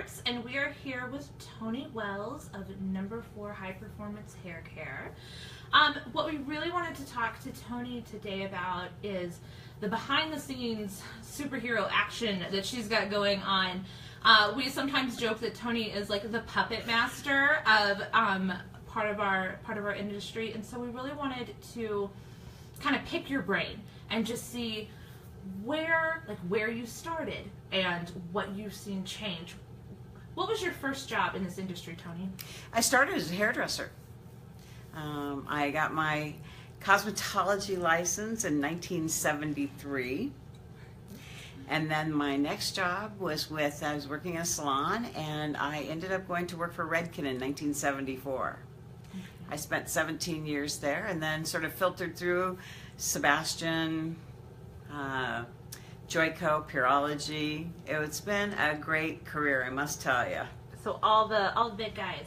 Nerds, and we are here with Toni Wells of Number 4 High Performance Haircare. What we really wanted to talk to Toni today about is the behind-the-scenes superhero action that she's got going on. We sometimes joke that Toni is like the puppet master of part of our industry, and so we really wanted to kind of pick your brain and just see where you started and what you've seen change. What was your first job in this industry, Toni? I started as a hairdresser. I got my cosmetology license in 1973. And then my next job was I was working in a salon, and I ended up going to work for Redken in 1974. Okay. I spent 17 years there, and then sort of filtered through Sebastian, Joico, Pureology. It's been a great career, I must tell you. So all the big guys.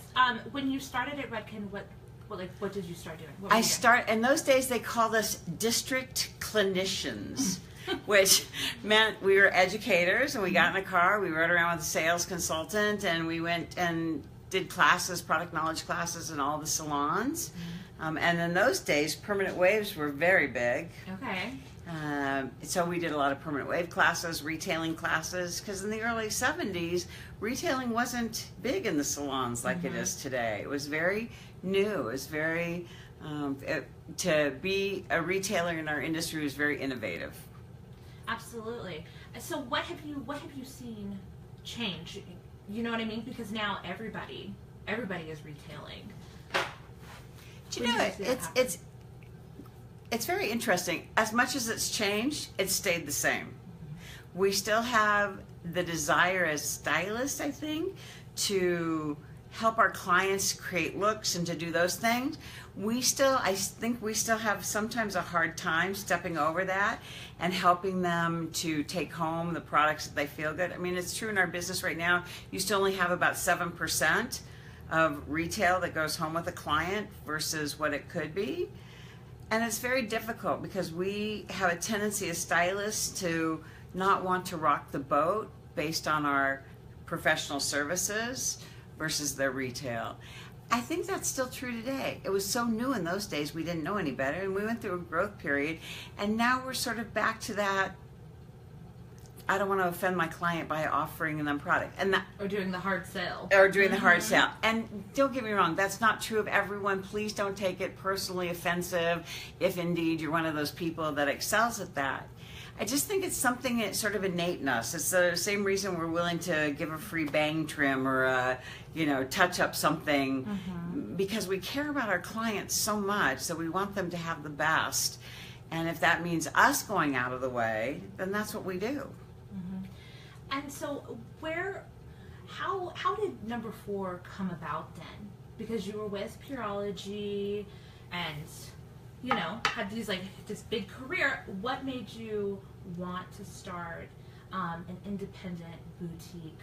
When you started at Redken, what did you start doing? In those days they called us district clinicians. Which meant we were educators, and we got in a car, we rode around with a sales consultant, and we went and did classes, product knowledge classes in all the salons. And in those days, permanent waves were very big. Okay. So we did a lot of permanent wave classes, retailing classes, because in the early 70s, retailing wasn't big in the salons like it is today. It was very new. It was very, to be a retailer in our industry was very innovative. Absolutely. So what have you seen change? You know what I mean? Because now everybody is retailing. Do you know, it's very interesting. As much as it's changed, it's stayed the same. We still have the desire as stylists, I think, to help our clients create looks and to do those things. I think we still have sometimes a hard time stepping over that and helping them to take home the products that they feel good. I mean, it's true in our business right now, you still only have about 7% of retail that goes home with a client versus what it could be. And it's very difficult because we have a tendency as stylists to not want to rock the boat based on our professional services versus their retail. I think that's still true today. It was so new in those days, we didn't know any better, and we went through a growth period, and now we're sort of back to that, I don't want to offend my client by offering them product. Or doing the hard sell. The hard sell. And don't get me wrong, that's not true of everyone. Please don't take it personally offensive if indeed you're one of those people that excels at that. I just think it's something that's sort of innate in us. It's the same reason we're willing to give a free bang trim or touch up something, because we care about our clients so much that we want them to have the best. And if that means us going out of the way, then that's what we do. And so how did Number 4 come about then? Because you were with Pureology and had this big career. What made you want to start an independent boutique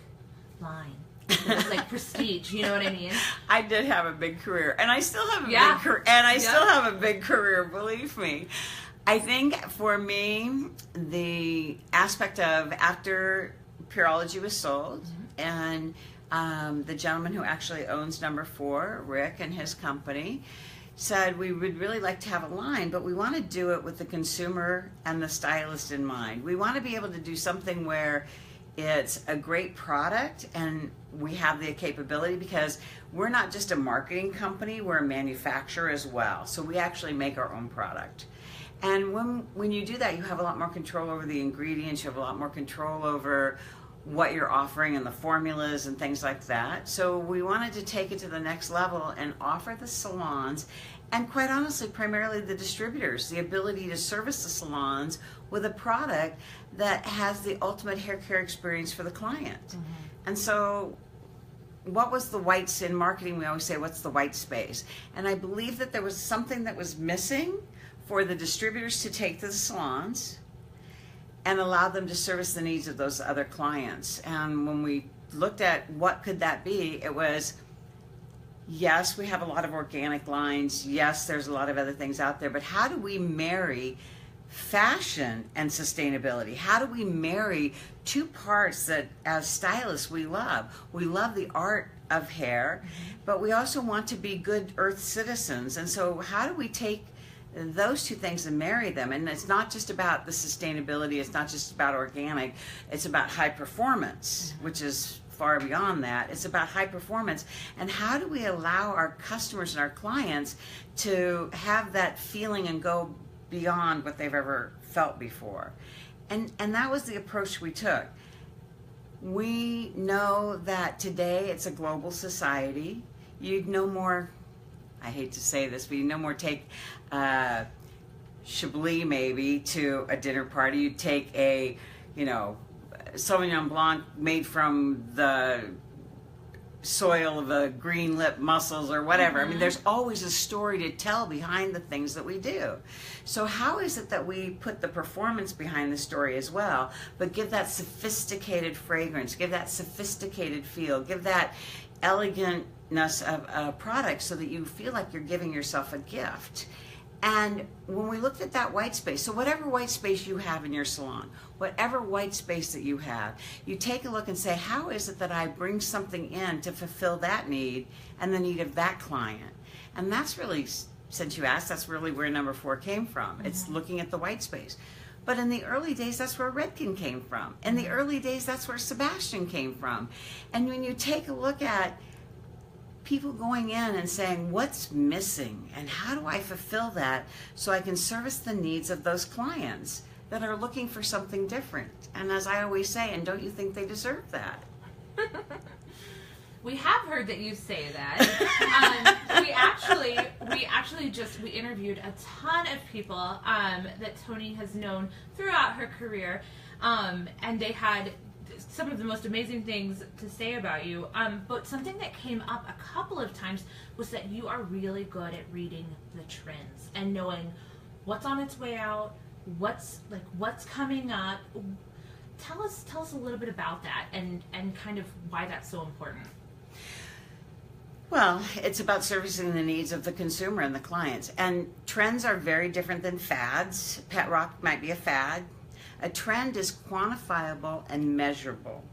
line? It was like prestige, you know what I mean? I did have a big career, and I still have a big career, and I still have a big career, believe me. I think for me, the aspect of after Pureology was sold, and the gentleman who actually owns Number 4, Rick, and his company, said we would really like to have a line, but we want to do it with the consumer and the stylist in mind. We want to be able to do something where it's a great product and we have the capability, because we're not just a marketing company, we're a manufacturer as well. So we actually make our own product. And when you do that, you have a lot more control over the ingredients, you have a lot more control over what you're offering and the formulas and things like that. So we wanted to take it to the next level and offer the salons, and quite honestly, primarily the distributors, the ability to service the salons with a product that has the ultimate hair care experience for the client. And so what was the whites in marketing? We always say, what's the white space? And I believe that there was something that was missing for the distributors to take to the salons and allow them to service the needs of those other clients. And when we looked at what could that be, it was, yes, we have a lot of organic lines. Yes, there's a lot of other things out there, but how do we marry fashion and sustainability. How do we marry two parts that as stylists we love? We love the art of hair, but we also want to be good earth citizens. And so how do we take those two things and marry them? And it's not just about the sustainability, it's not just about organic, it's about high performance, which is far beyond that. It's about high performance. And how do we allow our customers and our clients to have that feeling and go beyond what they've ever felt before? And that was the approach we took. We know that today it's a global society. You'd no more, I hate to say this, but you no more take Chablis maybe to a dinner party. You'd take a, Sauvignon Blanc made from the soil of the green lip mussels or whatever. I mean, there's always a story to tell behind the things that we do. So how is it that we put the performance behind the story as well, but give that sophisticated fragrance, give that sophisticated feel, give that elegantness of a product so that you feel like you're giving yourself a gift? And when we looked at that white space, so whatever white space you have in your salon, whatever white space that you have, you take a look and say, how is it that I bring something in to fulfill that need and the need of that client? And that's really, since you asked, that's really where number 4 came from. It's looking at the white space. But in the early days, that's where Redken came from. In the early days, that's where Sebastian came from. And when you take a look at people going in and saying, what's missing and how do I fulfill that so I can service the needs of those clients that are looking for something different? And as I always say, and don't you think they deserve that? We have heard that you say that. We interviewed a ton of people that Toni has known throughout her career, and they had some of the most amazing things to say about you. But something that came up a couple of times was that you are really good at reading the trends and knowing what's on its way out, what's coming up. Tell us a little bit about that and kind of why that's so important. Well, it's about servicing the needs of the consumer and the clients. And trends are very different than fads. Pet rock might be a fad. A trend is quantifiable and measurable.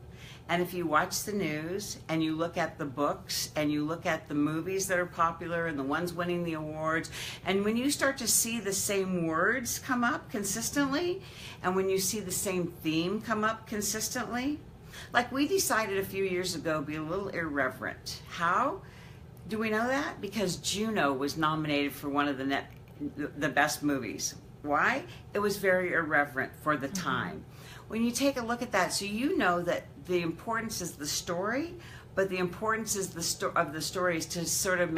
And if you watch the news and you look at the books and you look at the movies that are popular and the ones winning the awards, and when you start to see the same words come up consistently, and when you see the same theme come up consistently, like we decided a few years ago to be a little irreverent. How do we know that? Because Juno was nominated for one of the best movies. Why? It was very irreverent for the time. When you take a look at that, so you know that the importance is the story, but the importance is of the story is to sort of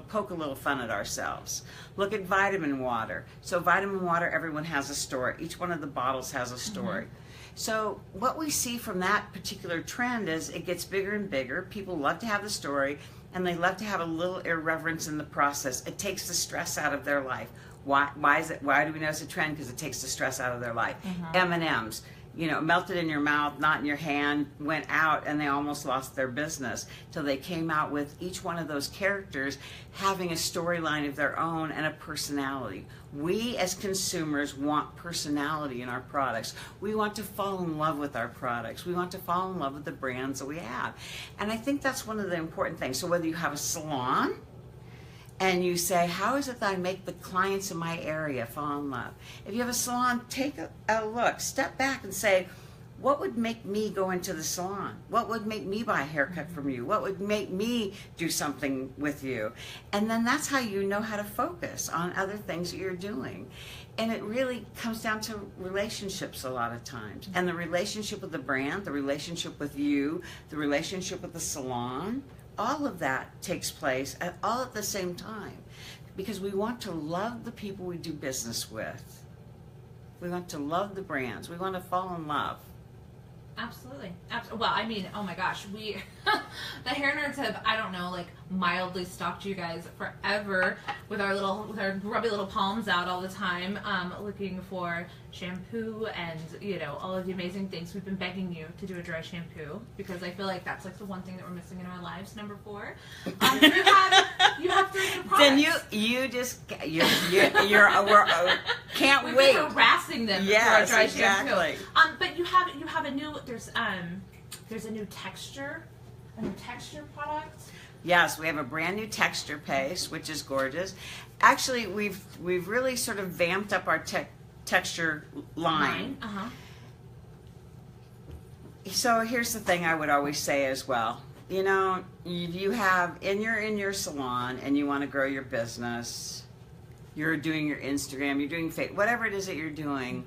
poke a little fun at ourselves. Look at vitamin water. So vitamin water, everyone has a story. Each one of the bottles has a story. So what we see from that particular trend is it gets bigger and bigger. People love to have the story, and they love to have a little irreverence in the process. It takes the stress out of their life. Why do we know it's a trend? Because it takes the stress out of their life. M&Ms, melted in your mouth, not in your hand, went out, and they almost lost their business till they came out with each one of those characters having a storyline of their own and a personality. We as consumers want personality in our products. We want to fall in love with our products. We want to fall in love with the brands that we have. And I think that's one of the important things. So whether you have a salon, and you say, how is it that I make the clients in my area fall in love? If you have a salon, take a look, step back and say, what would make me go into the salon? What would make me buy a haircut from you? What would make me do something with you? And then that's how you know how to focus on other things that you're doing. And it really comes down to relationships a lot of times. And the relationship with the brand, the relationship with you, the relationship with the salon, all of that takes place all at the same time, because we want to love the people we do business with. We want to love the brands. We want to fall in love. Absolutely. Well, I mean, oh my gosh, we, the hair nerds have, I don't know, like mildly stalked you guys forever with our grubby little palms out all the time, looking for shampoo and, you know, all of the amazing things. We've been begging you to do a dry shampoo because I feel like that's like the one thing that we're missing in our lives. Number 4. You have 3 new products. Then you just can't We've wait. been harassing them for our dry shampoo. But you have a new there's a new texture product. Yes, we have a brand new texture paste, which is gorgeous. Actually, we've really sort of vamped up our texture line. So here's the thing I would always say as well. You know, you have in your salon and you want to grow your business. You're doing your Instagram, you're doing Facebook, whatever it is that you're doing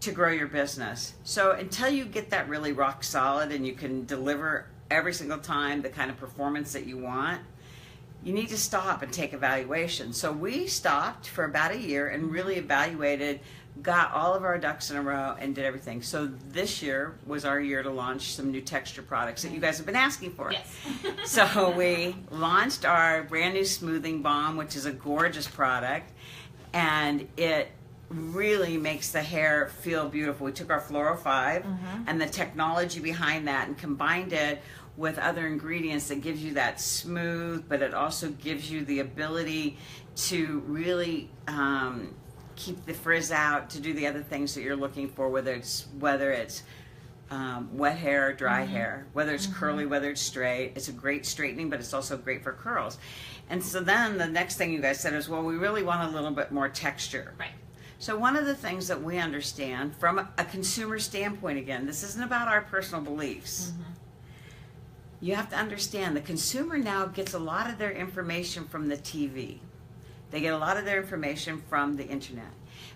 to grow your business. So until you get that really rock solid and you can deliver every single time the kind of performance that you want, you need to stop and take evaluation. So we stopped for about a year and really evaluated, got all of our ducks in a row and did everything. So this year was our year to launch some new texture products that you guys have been asking for. Yes. So we launched our brand new smoothing balm, which is a gorgeous product, and it really makes the hair feel beautiful. We took our Fluoro 5 and the technology behind that and combined it with other ingredients that gives you that smooth, but it also gives you the ability to really keep the frizz out, to do the other things that you're looking for, whether it's wet hair or dry hair, whether it's curly, whether it's straight. It's a great straightening, but it's also great for curls. And so then the next thing you guys said is, well, we really want a little bit more texture. Right. So one of the things that we understand from a consumer standpoint, again, this isn't about our personal beliefs. You have to understand the consumer now gets a lot of their information from the TV. They get a lot of their information from the internet.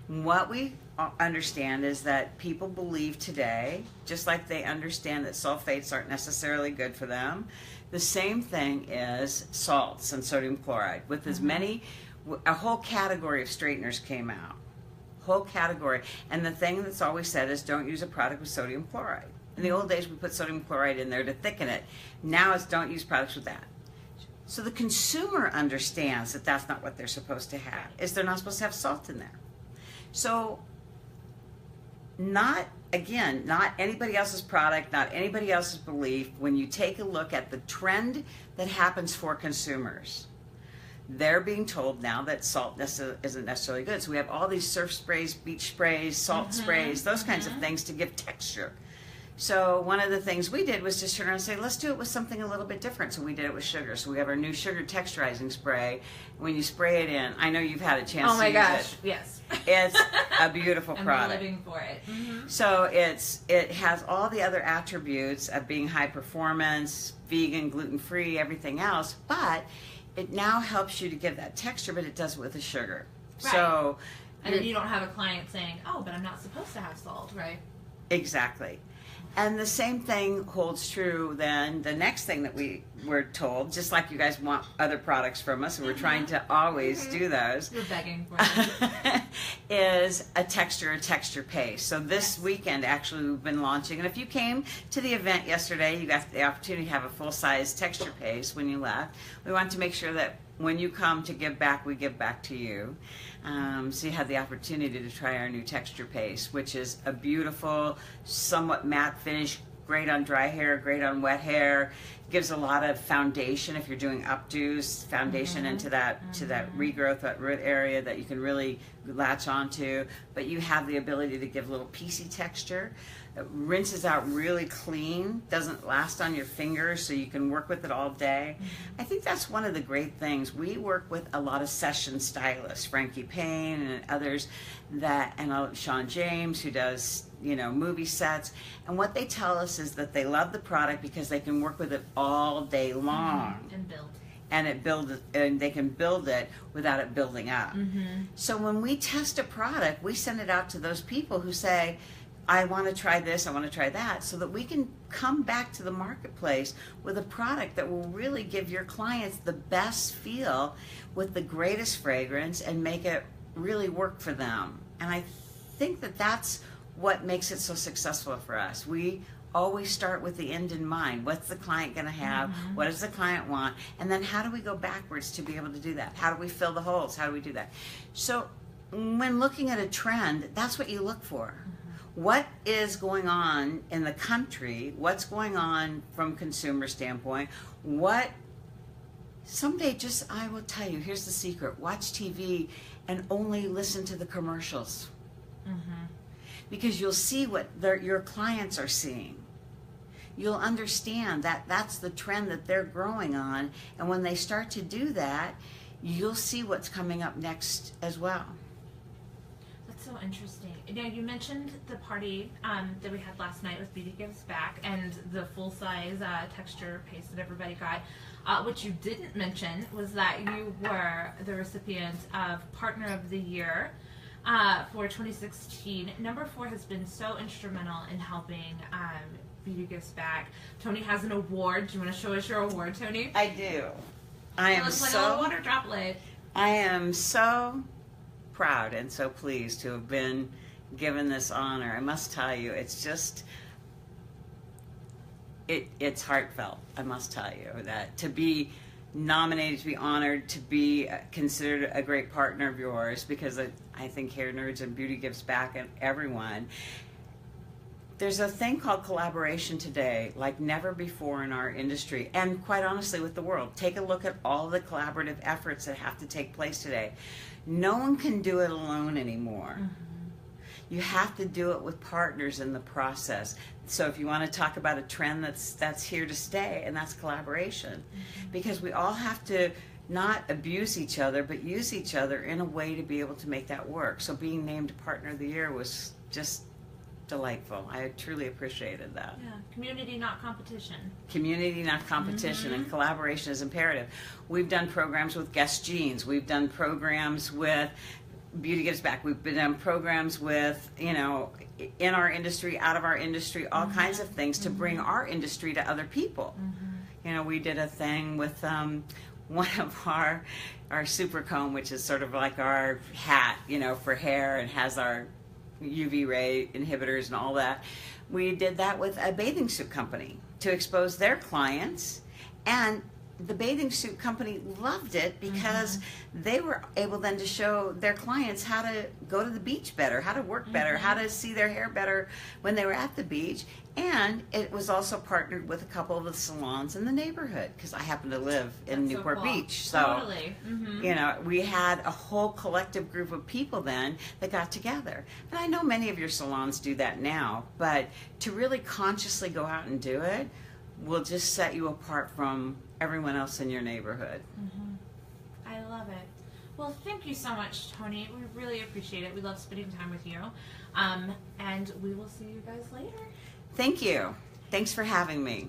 What we understand is that people believe today, just like they understand that sulfates aren't necessarily good for them, the same thing is salts and sodium chloride. With as many, a whole category of straighteners came out. Whole category. And the thing that's always said is don't use a product with sodium chloride. In the old days, we put sodium chloride in there to thicken it. Now it's don't use products with that. So the consumer understands that that's not what they're supposed to have, is they're not supposed to have salt in there. So not anybody else's product, not anybody else's belief. When you take a look at the trend that happens for consumers, they're being told now that salt isn't necessarily good. So we have all these surf sprays, beach sprays, salt sprays, those kinds of things to give texture. So one of the things we did was just turn around and say, let's do it with something a little bit different. So we did it with sugar. So we have our new sugar texturizing spray. When you spray it in, I know you've had a chance to use it. Oh my gosh, yes. It's a beautiful product. I'm living for it. So it has all the other attributes of being high performance, vegan, gluten-free, everything else, but it now helps you to give that texture, but it does it with the sugar. Right. So, and then you don't have a client saying, oh, but I'm not supposed to have salt, right? Exactly. And the same thing holds true then the next thing that we were told, just like you guys want other products from us, and we're trying to always do those. You're begging for it. Is a texture paste. So this weekend actually we've been launching, and if you came to the event yesterday, you got the opportunity to have a full-size texture paste when you left. We want to make sure that when you come to give back, we give back to you. So you had the opportunity to try our new texture paste, which is a beautiful, somewhat matte finish, great on dry hair, great on wet hair. Gives a lot of foundation if you're doing updos, foundation into that to that regrowth, that root area that you can really latch onto. But you have the ability to give a little piecey texture. It rinses out really clean, doesn't last on your fingers, so you can work with it all day. I think that's one of the great things. We work with a lot of session stylists, Frankie Payne and others, and Sean James, who does movie sets. And what they tell us is that they love the product because they can work with it all day long. And build. And they can build it without it building up. So when we test a product, we send it out to those people who say, I want to try this, I want to try that, so that we can come back to the marketplace with a product that will really give your clients the best feel with the greatest fragrance and make it really work for them. And I think that that's what makes it so successful for us. We always start with the end in mind. What's the client going to have? What does the client want? And then how do we go backwards to be able to do that? How do we fill the holes? How do we do that? So when looking at a trend, that's what you look for. What is going on in the country? What's going on from a consumer standpoint? Someday I will tell you, here's the secret. Watch TV and only listen to the commercials. Because you'll see what your clients are seeing. You'll understand that that's the trend that they're growing on. And when they start to do that, you'll see what's coming up next as well. That's so interesting. Now, you mentioned the party that we had last night with Beauty Gives Back and the full-size texture paste that everybody got. What you didn't mention was that you were the recipient of Partner of the Year for 2016. Number 4 has been so instrumental in helping Beauty Gives Back. Toni has an award. Do you want to show us your award, Toni? I do. I am like a little water droplet. I am so proud and so pleased to have been given this honor. I must tell you, it's just, it's heartfelt. I must tell you that to be nominated, to be honored, to be considered a great partner of yours, because I think Hair Nerds and Beauty Gives Back and everyone, there's a thing called collaboration today like never before in our industry, and quite honestly with the world. Take a look at all the collaborative efforts that have to take place today. No one can do it alone anymore. You have to do it with partners in the process. So if you want to talk about a trend that's here to stay, and that's collaboration, because we all have to not abuse each other, but use each other in a way to be able to make that work. So being named Partner of the Year was just delightful. I truly appreciated that. Yeah, community, not competition. Community, not competition, and collaboration is imperative. We've done programs with Guess Jeans. We've done programs with Beauty Gives Back. We've been on programs with, in our industry, out of our industry, all kinds of things to bring our industry to other people. We did a thing with one of our super comb, which is sort of like our hat, for hair, and has our UV ray inhibitors and all that. We did that with a bathing suit company to expose their clients, and the bathing suit company loved it because they were able then to show their clients how to go to the beach better, how to work better, how to see their hair better when they were at the beach. And it was also partnered with a couple of the salons in the neighborhood, because I happen to live in Newport Beach. So, totally. We had a whole collective group of people then that got together. And I know many of your salons do that now, but to really consciously go out and do it will just set you apart from everyone else in your neighborhood. I love it. Well, thank you so much, Toni. We really appreciate it. We love spending time with you. And we will see you guys later. Thank you. Thanks for having me.